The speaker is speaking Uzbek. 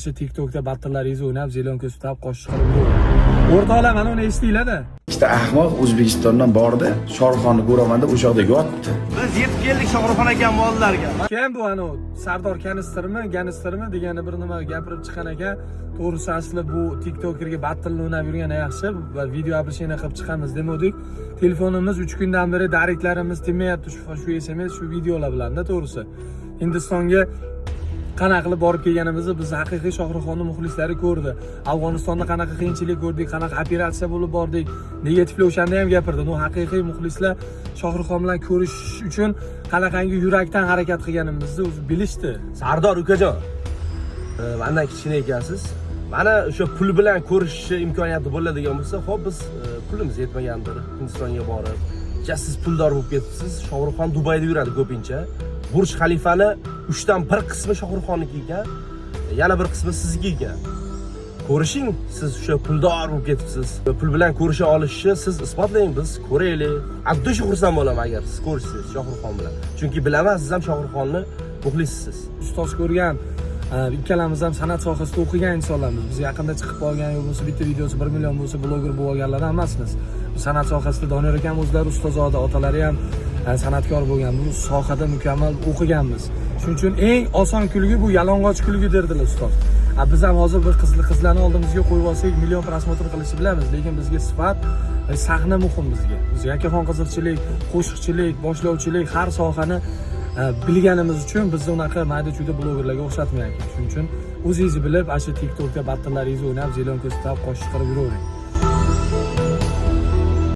Shu TikTokda battalaringizni o'ynab, zelonka sutab, qo'shiq qilib yuraveradi. O'rtoqlar, mana uni eshitinglar-da. Ikkita ahmoq O'zbekistondan bordi, Shohruxxonni ko'raman deb o'sha yerda yotdi. Biz yetib keldik Shohruxxon aka mollarga. Kim bu anu Sardor ganistrmi degani bir nima gapirib chiqqan ekan. To'g'risi asli bu TikTokerga battlni o'ynab yurgan yaxshi va video обращение qilib chiqamiz demodik. Telefonimiz 3 kundan beri dareklarimiz tinmayapti shu SMS, shu videolar bilan-da to'g'risi. Hindistonga qanaqa qilib borib kelganimizni biz haqiqiy Shohruxxonning muxlislari ko'rdi. Afg'onistonda qanaqa qiyinchilik ko'rdik, qanaqa operatsiya bo'lib bordik. Negativlar o'shanda ham gapirdi. No haqiqiy muxlislar Shohruxxon bilan ko'rishish uchun qanaqangi yurakdan harakat qilganimizni o'zi bilishdi. Sardor ukajon, mendan kichkina ekansiz. Mana o'sha pul bilan ko'rishishga imkoniyati bo'ladigan bo'lsa, xo'p biz pulimiz yetmagandir Hindistonga borib. Siz puldor bo'lib ketibsiz. Shohruxxon Dubayda yuradi ko'pincha. Burj Xalifani 3 dan 1 qismi Shohruxxonniki ekan, yana bir qismi sizniki ekan. Ko'rishing, siz o'sha puldor bo'lib ketibsiz. Pul bilan ko'risha olishni siz isbotlang, biz ko'raylik. Abdush xursand bo'laman agar siz ko'rishsiz Shohruxxon bilan. Chunki bilaman, siz ham Shohruxxonni muxlissiz. Ustoz ko'rgan, ikkalamiz ham san'at sohasida o'qigan insonlarmiz. Biz yaqinda chiqib qolgan yo'q bo'lsa, bitta videosi 1 million bo'lsa, bloger bo'lib olganlardan emasmiz. San'at sohasida Doniyor akam o'zlari ustozoda, otalari ham san'atkor bo'lgan. Bu sohada mukammal o'qiganmiz. Shuning uchun eng oson kulgi bu yalang'och kulgi derdilar ustoz. Biz ham hozir bir qizlarni oldimizga qo'yib olsak, million prosmotr qilishni bilamiz, lekin bizga sifat va sahna muhim bizga. Biz yakkaxon qiziqchilik, qo'shiqchilik, boshlovchilik har sohani bilganimiz uchun bizni unaqa mayda-chuyda blogerlarga o'xshatmayapmiz. Shuning uchun o'zingiz bilib, shu TikTokda battalaringizni o'ynab, zelonka sutab, qo'shiq qilib yuravering.